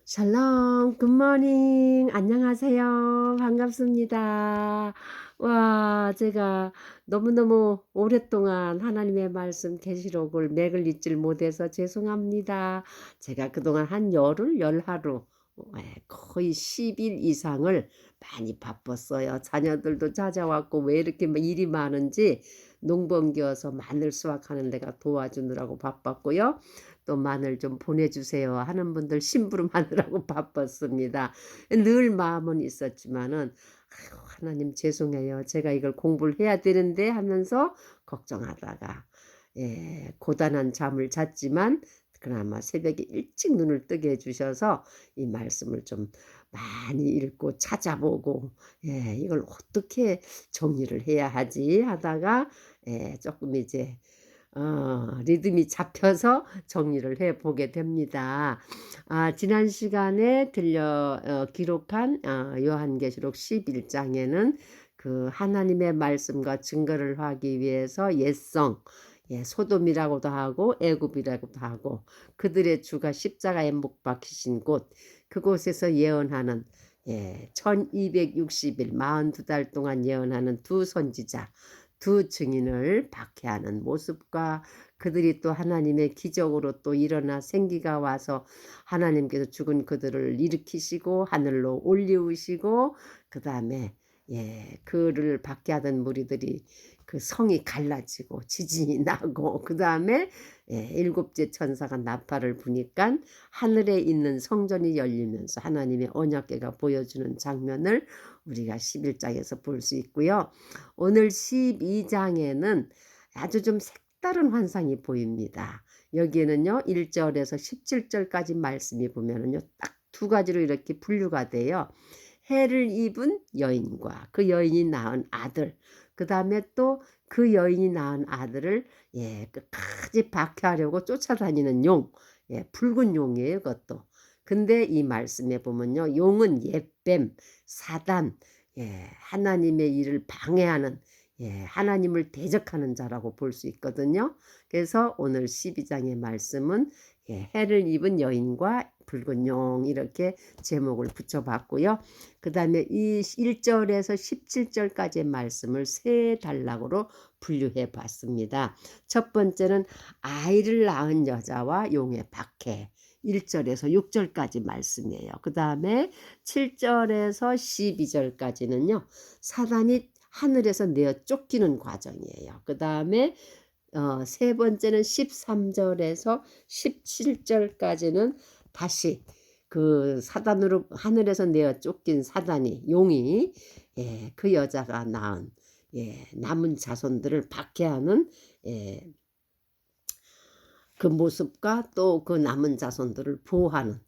샬롬, 굿모닝, 안녕하세요. 반갑습니다. 와, 제가 너무너무 오랫동안 하나님의 말씀 계시록을 맥을 잊질 못해서 죄송합니다. 제가 그동안 한 열흘, 열하루, 거의 10일 이상을 많이 바빴어요. 자녀들도 찾아왔고 왜 이렇게 일이 많은지 농번기어서 마늘 수확하는 데가 도와주느라고 바빴고요. 또 마늘 좀 보내주세요 하는 분들 심부름하느라고 바빴습니다. 늘 마음은 있었지만은 아이고, 하나님 죄송해요. 제가 이걸 공부를 해야 되는데 하면서 걱정하다가 고단한 잠을 잤지만 그나마 새벽에 일찍 눈을 뜨게 해주셔서 이 말씀을 좀 많이 읽고 찾아보고 이걸 어떻게 정리를 해야 하지 하다가 조금 이제 리듬이 잡혀서 정리를 해 보게 됩니다. 지난 시간에 기록한 요한계시록 11장에는 그 하나님의 말씀과 증거를 하기 위해서 소돔이라고도 하고 애굽이라고도 하고 그들의 주가 십자가에 못 박히신 곳, 그곳에서 예언하는 1260일 42달 동안 예언하는 두 선지자, 두 증인을 박해하는 모습과 그들이 또 하나님의 기적으로 또 일어나 생기가 와서 하나님께서 죽은 그들을 일으키시고 하늘로 올리우시고 그 다음에 그를 박해하던 무리들이 그 성이 갈라지고 지진이 나고 그 다음에 일곱째 천사가 나팔을 부니까 하늘에 있는 성전이 열리면서 하나님의 언약궤가 보여주는 장면을 우리가 11장에서 볼 수 있고요. 오늘 12장에는 아주 좀 색다른 환상이 보입니다. 여기에는요 1절에서 17절까지 말씀이 보면은요 딱 두 가지로 이렇게 분류가 돼요. 해를 입은 여인과 그 여인이 낳은 아들, 그 다음에 또 그 여인이 낳은 아들을 끝까지 박해하려고 쫓아다니는 용, 붉은 용이에요 그것도. 근데 이 말씀에 보면요 용은 옛뱀, 사단, 하나님의 일을 방해하는 하나님을 대적하는 자라고 볼 수 있거든요. 그래서 오늘 12장의 말씀은 해를 입은 여인과 붉은 용 이렇게 제목을 붙여봤고요. 그 다음에 이 1절에서 17절까지의 말씀을 세 단락으로 분류해 봤습니다. 첫 번째는 아이를 낳은 여자와 용의 박해. 1절에서 6절까지 말씀이에요. 그 다음에 7절에서 12절까지는요. 사단이 하늘에서 내어 쫓기는 과정이에요. 그 다음에 세 번째는 13절에서 17절까지는 다시 그 사단으로 하늘에서 내어 쫓긴 사단이 용이 그 여자가 낳은 남은 자손들을 박해하는 그 모습과 또 그 남은 자손들을 보호하는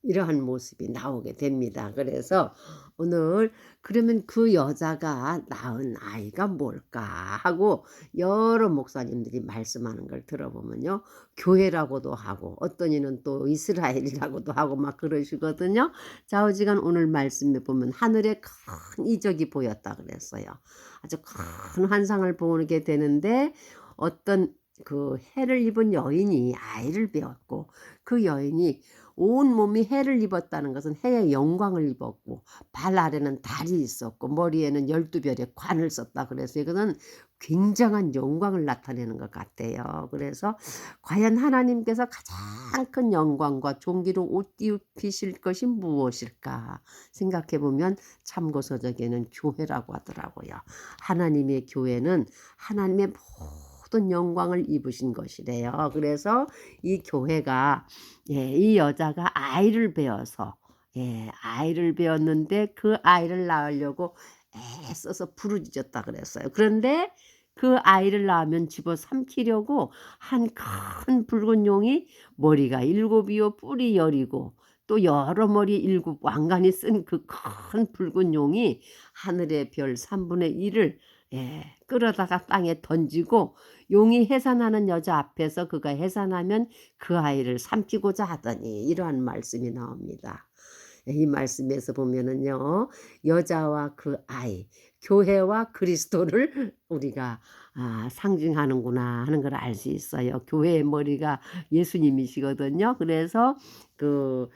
이러한 모습이 나오게 됩니다. 그래서 오늘 그러면 그 여자가 낳은 아이가 뭘까 하고 여러 목사님들이 말씀하는 걸 들어보면요. 교회라고도 하고 어떤 이는 또 이스라엘이라고도 하고 막 그러시거든요. 좌우지간 오늘 말씀에 보면 하늘에 큰 이적이 보였다 그랬어요. 아주 큰 환상을 보게 되는데 어떤 그 해를 입은 여인이 아이를 배웠고 그 여인이 온 몸이 해를 입었다는 것은 해의 영광을 입었고 발 아래는 달이 있었고 머리에는 12별의 관을 썼다 그래서 이거는 굉장한 영광을 나타내는 것 같아요. 그래서 과연 하나님께서 가장 큰 영광과 존귀로 옷 입히실 것이 무엇일까 생각해 보면 참고서적에는 교회라고 하더라고요. 하나님의 교회는 하나님의 모든 영광을 입으신 것이래요. 그래서 이 교회가 이 여자가 아이를 배워서 아이를 배웠는데 그 아이를 낳으려고 애써서 부르짖었다 그랬어요. 그런데 그 아이를 낳으면 집어삼키려고 한 큰 붉은 용이 머리가 7이요 뿔이 10이고 또 여러 머리 7 왕관이 쓴 그 큰 붉은 용이 하늘의 별 3분의 1을 끌어다가 땅에 던지고 용이 해산하는 여자 앞에서 그가 해산하면 그 아이를 삼키고자 하더니 이러한 말씀이 나옵니다. 이 말씀에서 보면은요. 여자와 그 아이, 교회와 그리스도를 우리가 상징하는구나 하는 걸 알 수 있어요. 교회의 머리가 예수님이시거든요. 그래서 그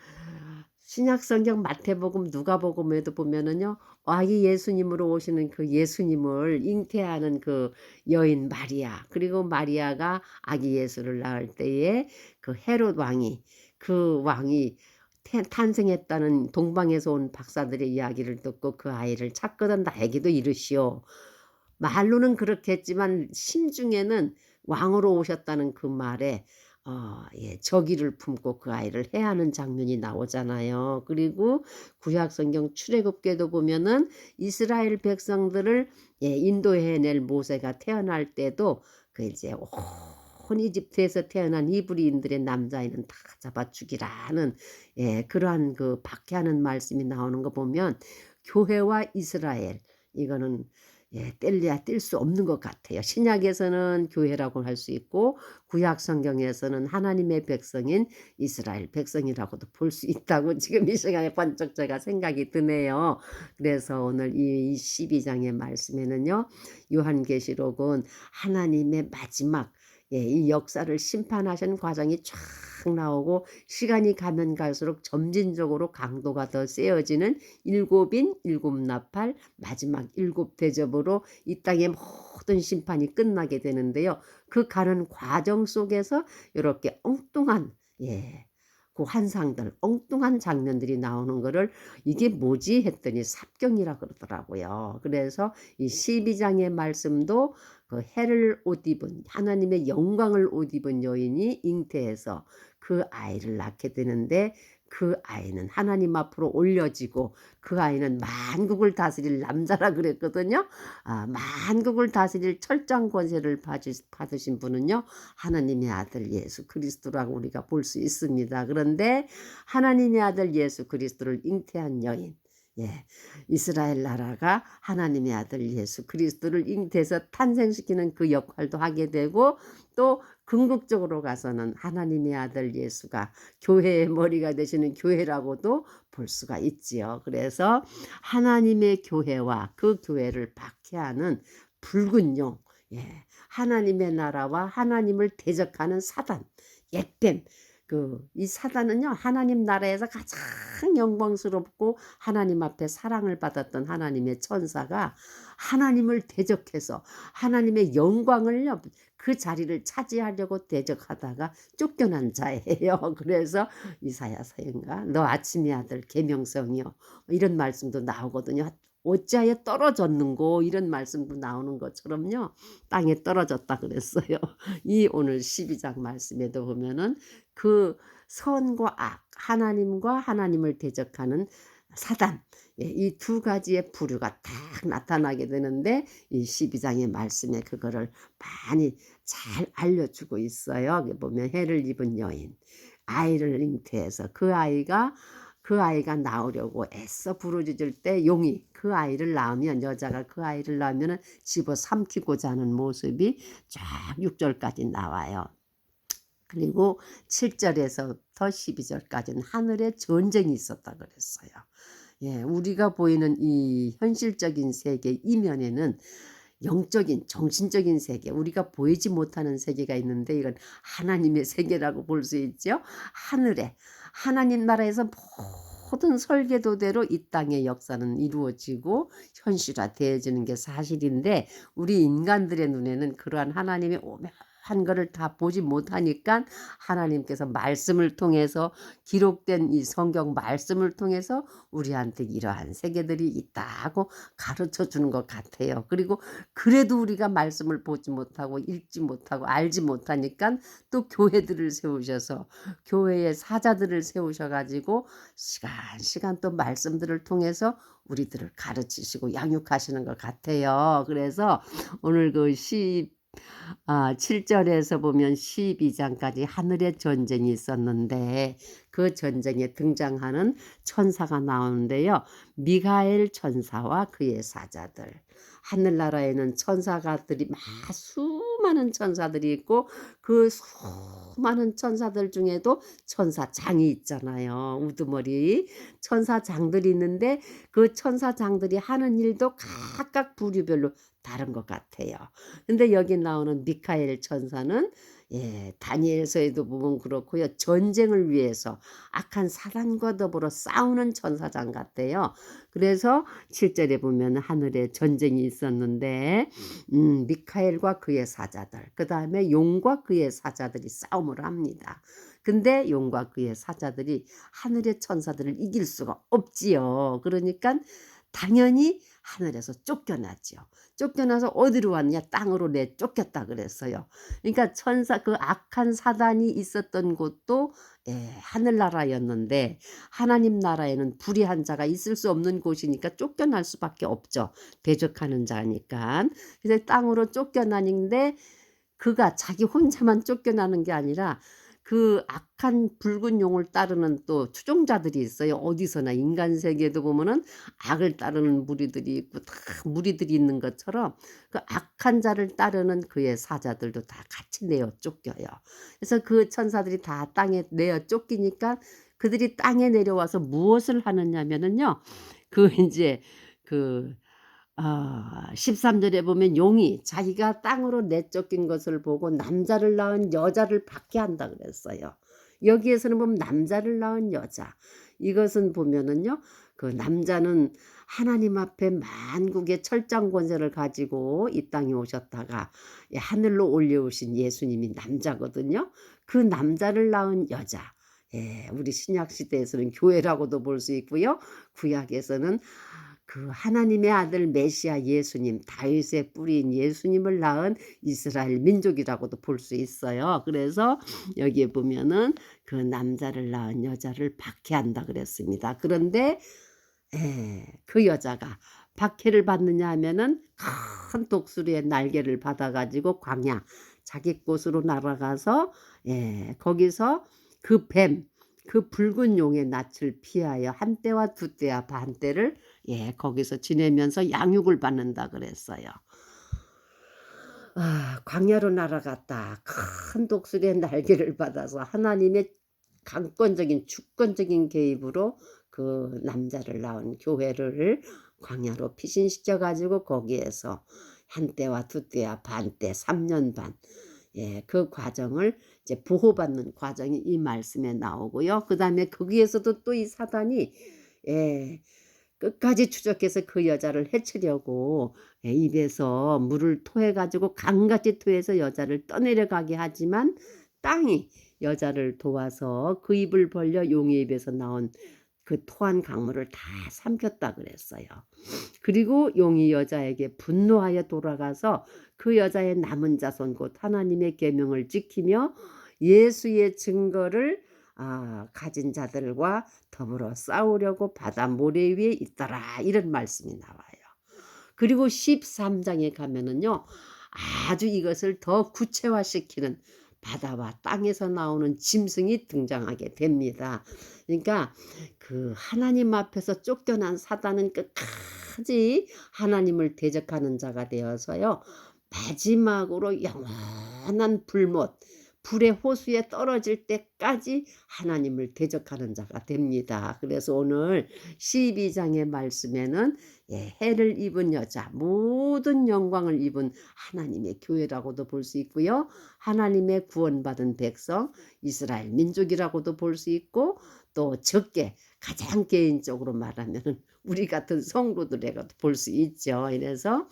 신약 성경 마태복음 누가복음에도 보면은요. 아기 예수님으로 오시는 그 예수님을 잉태하는 그 여인 마리아, 그리고 마리아가 아기 예수를 낳을 때에 그 헤롯 왕이, 그 왕이 탄생했다는 동방에서 온 박사들의 이야기를 듣고 그 아이를 찾거든 나에게도 이르시오. 말로는 그렇게 했지만 심중에는 왕으로 오셨다는 그 말에 예, 저기를 품고 그 아이를 해하는 장면이 나오잖아요. 그리고 구약 성경 출애굽기도 보면은 이스라엘 백성들을 예, 인도해낼 모세가 태어날 때도 그 이제 온 이집트에서 태어난 히브리인들의 남자아이는 다 잡아 죽이라는 예, 그러한 그 박해하는 말씀이 나오는 거 보면 교회와 이스라엘, 이거는 예, 뗄래야 뗄 수 없는 것 같아요. 신약에서는 교회라고 할 수 있고 구약 성경에서는 하나님의 백성인 이스라엘 백성이라고도 볼 수 있다고 지금 이 시간에 번쩍 제가 생각이 드네요. 그래서 오늘 이 12장의 말씀에는요. 요한계시록은 하나님의 마지막 예, 이 역사를 심판하신 과정이 쫙 나오고 시간이 가면 갈수록 점진적으로 강도가 더 세어지는 일곱인 일곱 나팔 마지막 일곱 대접으로 이 땅의 모든 심판이 끝나게 되는데요. 그 가는 과정 속에서 이렇게 엉뚱한 예, 그 환상들, 엉뚱한 장면들이 나오는 거를 이게 뭐지 했더니 삽경이라 그러더라고요. 그래서 이 12장의 말씀도 그 해를 옷 입은 하나님의 영광을 옷 입은 여인이 잉태해서 그 아이를 낳게 되는데 그 아이는 하나님 앞으로 올려지고 그 아이는 만국을 다스릴 남자라 그랬거든요. 만국을 다스릴 철장 권세를 받으신 분은요. 하나님의 아들 예수 그리스도라고 우리가 볼 수 있습니다. 그런데 하나님의 아들 예수 그리스도를 잉태한 여인, 예, 이스라엘 나라가 하나님의 아들 예수 그리스도를 잉태해서 탄생시키는 그 역할도 하게 되고 또 궁극적으로 가서는 하나님의 아들 예수가 교회의 머리가 되시는 교회라고도 볼 수가 있지요. 그래서 하나님의 교회와 그 교회를 박해하는 붉은 용, 예, 하나님의 나라와 하나님을 대적하는 사단, 옛뱀, 이 사단은요, 하나님 나라에서 가장 영광스럽고 하나님 앞에 사랑을 받았던 하나님의 천사가 하나님을 대적해서 하나님의 영광을요, 그 자리를 차지하려고 대적하다가 쫓겨난 자예요. 그래서 이사야 서인가 너 아침의 아들 계명성이요, 이런 말씀도 나오거든요. 어찌하여 떨어졌는고 이런 말씀도 나오는 것처럼요. 땅에 떨어졌다 그랬어요. 이 오늘 12장 말씀에도 보면은 그 선과 악, 하나님과 하나님을 대적하는 사단, 예, 이 두 가지의 부류가 딱 나타나게 되는데 이 12장의 말씀에 그거를 많이 잘 알려주고 있어요. 여기 보면 해를 입은 여인, 아이를 잉태해서 그 아이가 나오려고 애써 부르짖을 때 용이 그 아이를 낳으면, 여자가 그 아이를 낳으면 집어삼키고자 하는 모습이 쫙 6절까지 나와요. 그리고 7절에서부터 12절까지는 하늘에 전쟁이 있었다 그랬어요. 예, 우리가 보이는 이 현실적인 세계 이면에는 영적인 정신적인 세계, 우리가 보이지 못하는 세계가 있는데 이건 하나님의 세계라고 볼 수 있죠. 하늘에 하나님 나라에서 모든 설계도대로 이 땅의 역사는 이루어지고 현실화되어지는 게 사실인데 우리 인간들의 눈에는 그러한 하나님의 오묘한 거를 다 보지 못하니까 하나님께서 말씀을 통해서, 기록된 이 성경 말씀을 통해서 우리한테 이러한 세계들이 있다고 가르쳐 주는 것 같아요. 그리고 그래도 우리가 말씀을 보지 못하고 읽지 못하고 알지 못하니까 또 교회들을 세우셔서 교회의 사자들을 세우셔 가지고 시간 또 말씀들을 통해서 우리들을 가르치시고 양육하시는 것 같아요. 그래서 오늘 그 7절에서 보면 12장까지 하늘의 전쟁이 있었는데 그 전쟁에 등장하는 천사가 나오는데요. 미가엘 천사와 그의 사자들. 하늘나라에는 천사가들이 수많은 천사들이 있고 그 수많은 천사들 중에도 천사장이 있잖아요. 우두머리 천사장들이 있는데 그 천사장들이 하는 일도 각각 부류별로 다른 것 같아요. 근데 여기 나오는 미카엘 천사는 다니엘서에도 보면 그렇고요. 전쟁을 위해서 악한 사단과 더불어 싸우는 천사장 같아요. 그래서 7절에 보면 하늘에 전쟁이 있었는데 미카엘과 그의 사자들, 그다음에 용과 그의 사자들이 싸움을 합니다. 근데 용과 그의 사자들이 하늘의 천사들을 이길 수가 없지요. 그러니까 당연히 하늘에서 쫓겨났죠. 쫓겨나서 어디로 왔냐? 땅으로 내쫓겼다 그랬어요. 그러니까 그 악한 사단이 있었던 곳도 하늘나라였는데 하나님 나라에는 불의한 자가 있을 수 없는 곳이니까 쫓겨날 수밖에 없죠. 대적하는 자니까. 그래서 땅으로 쫓겨나는데 그가 자기 혼자만 쫓겨나는 게 아니라 그 악한 붉은 용을 따르는 또 추종자들이 있어요. 어디서나 인간 세계에도 보면은 악을 따르는 무리들이 있고 다 무리들이 있는 것처럼 그 악한 자를 따르는 그의 사자들도 다 같이 내어 쫓겨요. 그래서 그 천사들이 다 땅에 내어 쫓기니까 그들이 땅에 내려와서 무엇을 하느냐면은요. 그 인제 그 13절에 보면 용이 자기가 땅으로 내쫓긴 것을 보고 남자를 낳은 여자를 박해한다 그랬어요. 여기에서는 보면 남자를 낳은 여자. 이것은 보면은요. 그 남자는 하나님 앞에 만국의 철장 권세를 가지고 이 땅에 오셨다가 하늘로 올려오신 예수님이 남자거든요. 그 남자를 낳은 여자. 우리 신약 시대에서는 교회라고도 볼 수 있고요. 구약에서는 그 하나님의 아들 메시아 예수님, 다윗의 뿌리인 예수님을 낳은 이스라엘 민족이라고도 볼 수 있어요. 그래서 여기에 보면은 그 남자를 낳은 여자를 박해한다 그랬습니다. 그런데 그 여자가 박해를 받느냐 하면은 큰 독수리의 날개를 받아 가지고 광야 자기 곳으로 날아가서 거기서 그 붉은 용의 낯을 피하여 한 때와 두 때와 반 때를 거기서 지내면서 양육을 받는다 그랬어요. 광야로 날아갔다. 큰 독수리의 날개를 받아서 하나님의 강권적인 주권적인 개입으로 그 남자를 낳은 교회를 광야로 피신시켜 가지고 거기에서 한 때와 두 때와 반 때, 3년 반, 그 과정을 이제 보호받는 과정이 이 말씀에 나오고요. 그다음에 거기에서도 또 이 사단이 끝까지 추적해서 그 여자를 해치려고 입에서 물을 토해 가지고 강같이 토해서 여자를 떠내려가게 하지만 땅이 여자를 도와서 그 입을 벌려 용의 입에서 나온 그 토한 강물을 다 삼켰다 그랬어요. 그리고 용이 여자에게 분노하여 돌아가서 그 여자의 남은 자손 곧 하나님의 계명을 지키며 예수의 증거를 가진 자들과 더불어 싸우려고 바다 모래 위에 있더라. 이런 말씀이 나와요. 그리고 13장에 가면은요. 아주 이것을 더 구체화시키는 바다와 땅에서 나오는 짐승이 등장하게 됩니다. 그러니까 그 하나님 앞에서 쫓겨난 사단은 끝까지 하나님을 대적하는 자가 되어서요. 마지막으로 영원한 불못, 불의 호수에 떨어질 때까지 하나님을 대적하는 자가 됩니다. 그래서 오늘 12장의 말씀에는 해를 입은 여자, 모든 영광을 입은 하나님의 교회라고도 볼 수 있고요. 하나님의 구원받은 백성, 이스라엘 민족이라고도 볼 수 있고 또 적게 가장 개인적으로 말하면 우리 같은 성도들에게도 볼 수 있죠. 이래서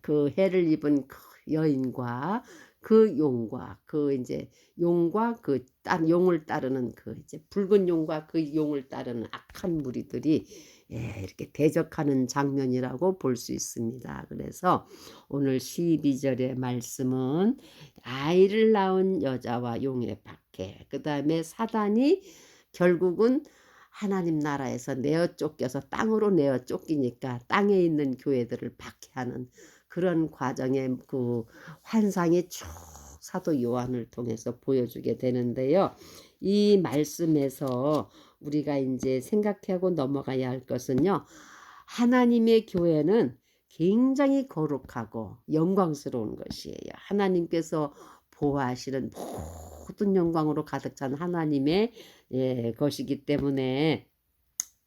그 해를 입은 그 여인과 그 용과 그 이제 용과 그 용을 따르는 그 이제 붉은 용과 그 용을 따르는 악한 무리들이 이렇게 대적하는 장면이라고 볼 수 있습니다. 그래서 오늘 12절의 말씀은 아이를 낳은 여자와 용의 박해, 그 다음에 사단이 결국은 하나님 나라에서 내어 쫓겨서 땅으로 내어 쫓기니까 땅에 있는 교회들을 박해하는 그런 과정의 그 환상이 쭉 사도 요한을 통해서 보여주게 되는데요. 이 말씀에서 우리가 이제 생각하고 넘어가야 할 것은요. 하나님의 교회는 굉장히 거룩하고 영광스러운 것이에요. 하나님께서 보호하시는 모든 영광으로 가득 찬 하나님의 것이기 때문에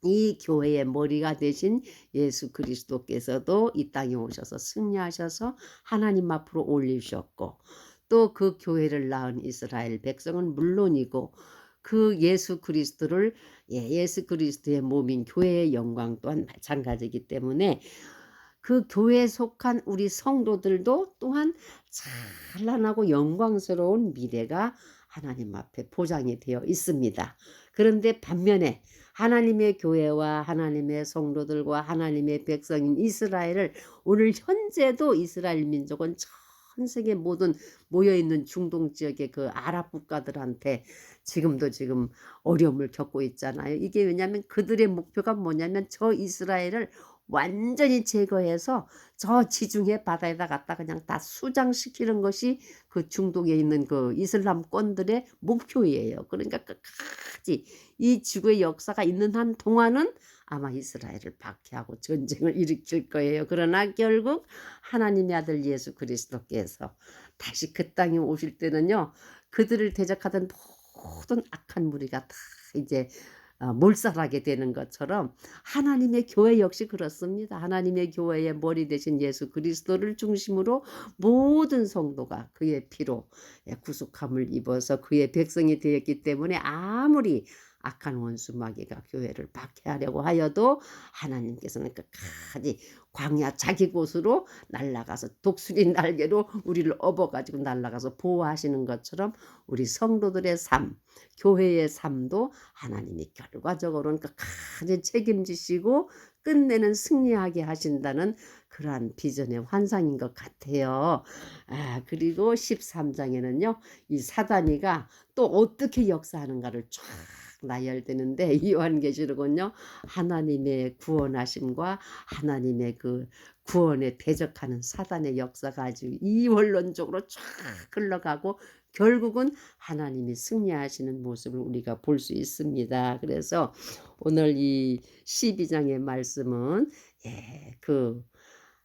이 교회의 머리가 되신 예수 그리스도께서도 이 땅에 오셔서 승리하셔서 하나님 앞으로 올리셨고 또 그 교회를 낳은 이스라엘 백성은 물론이고 그 예수 그리스도를 예수 그리스도의 몸인 교회의 영광 또한 마찬가지이기 때문에 그 교회에 속한 우리 성도들도 또한 찬란하고 영광스러운 미래가 하나님 앞에 보장이 되어 있습니다. 그런데 반면에 하나님의 교회와 하나님의 성도들과 하나님의 백성인 이스라엘을 오늘 현재도 이스라엘 민족은 전 세계 모든 모여 있는 중동 지역의 그 아랍 국가들한테 지금 어려움을 겪고 있잖아요. 이게 왜냐하면 그들의 목표가 뭐냐면 저 이스라엘을 완전히 제거해서 저 지중해 바다에다 갖다 그냥 다 수장시키는 것이 그 중동에 있는 그 이슬람권들의 목표예요. 그러니까 끝까지 이 지구의 역사가 있는 한 동안은 아마 이스라엘을 박해하고 전쟁을 일으킬 거예요. 그러나 결국 하나님의 아들 예수 그리스도께서 다시 그 땅에 오실 때는요, 그들을 대적하던 모든 악한 무리가 다 이제 몰살하게 되는 것처럼 하나님의 교회 역시 그렇습니다. 하나님의 교회의 머리 되신 예수 그리스도를 중심으로 모든 성도가 그의 피로 구속함을 입어서 그의 백성이 되었기 때문에 아무리 악한 원수 마귀가 교회를 박해하려고 하여도 하나님께서는 끝까지 광야 자기 곳으로 날아가서 독수리 날개로 우리를 업어가지고 날아가서 보호하시는 것처럼 우리 성도들의 삶, 교회의 삶도 하나님이 결과적으로는 끝까지 책임지시고 끝내는 승리하게 하신다는 그러한 비전의 환상인 것 같아요. 그리고 13장에는요. 이 사단이가 또 어떻게 역사하는가를 쫙 나열되는데 요한계시록은요. 하나님의 구원하심과 하나님의 그 구원에 대적하는 사단의 역사가 아주 이원론적으로 쫙 흘러가고 결국은 하나님이 승리하시는 모습을 우리가 볼 수 있습니다. 그래서 오늘 이 12장의 말씀은 그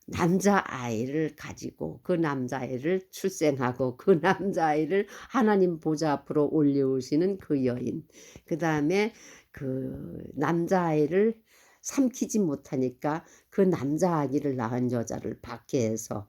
남자아이를 가지고 그 남자아이를 출생하고 그 남자아이를 하나님 보좌 앞으로 올려오시는 그 여인, 그 다음에 그 남자아이를 삼키지 못하니까 그 남자아기를 낳은 여자를 박해해서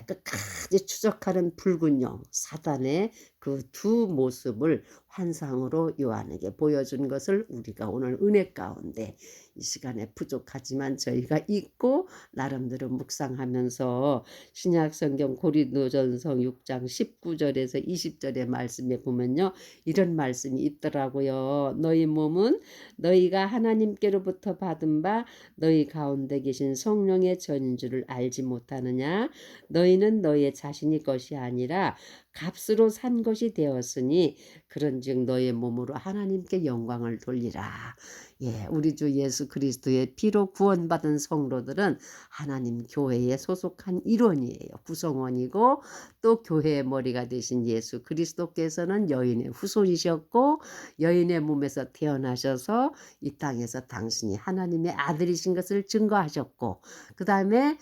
끝까지 추적하는 붉은 영 사단의 그 두 모습을 환상으로 요한에게 보여준 것을 우리가 오늘 은혜 가운데 이 시간에 부족하지만 저희가 읽고 나름대로 묵상하면서 신약성경 고린도전서 6장 19절에서 20절의 말씀에 보면요. 이런 말씀이 있더라고요. 너희 몸은 너희가 하나님께로부터 받은 바 너희 가운데 계신 성령의 전인 줄을 알지 못하느냐. 너희는 너희의 자신이 것이 아니라 값으로 산 것이 되었으니 그런즉 너의 몸으로 하나님께 영광을 돌리라. 우리 주 예수 그리스도의 피로 구원받은 성도들은 하나님 교회에 소속한 일원이에요. 구성원이고 또 교회의 머리가 되신 예수 그리스도께서는 여인의 후손이셨고 여인의 몸에서 태어나셔서 이 땅에서 당신이 하나님의 아들이신 것을 증거하셨고 그 다음에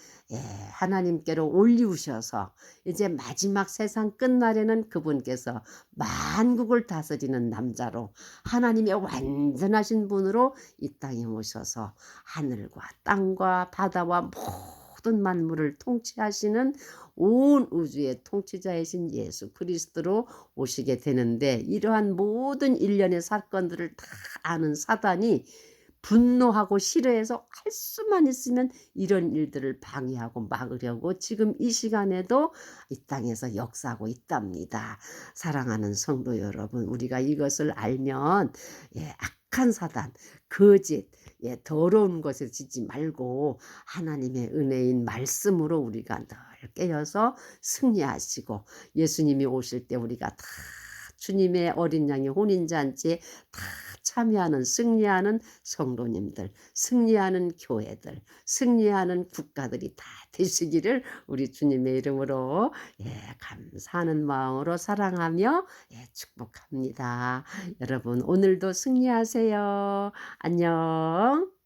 하나님께로 올리우셔서 이제 마지막 세상 끝날에는 그분께서 만국을 다스리는 남자로 하나님의 완전하신 분으로 이 땅에 오셔서 하늘과 땅과 바다와 모든 만물을 통치하시는 온 우주의 통치자이신 예수 그리스도로 오시게 되는데 이러한 모든 일련의 사건들을 다 아는 사단이 분노하고 싫어해서 할 수만 있으면 이런 일들을 방해하고 막으려고 지금 이 시간에도 이 땅에서 역사하고 있답니다. 사랑하는 성도 여러분, 우리가 이것을 알면 악한 사단, 거짓, 더러운 것에 지지 말고 하나님의 은혜인 말씀으로 우리가 늘 깨어서 승리하시고 예수님이 오실 때 우리가 다 주님의 어린 양의 혼인잔치에 다 참여하는 승리하는 성도님들, 승리하는 교회들, 승리하는 국가들이 다 되시기를 우리 주님의 이름으로 감사하는 마음으로 사랑하며 축복합니다. 여러분 오늘도 승리하세요. 안녕.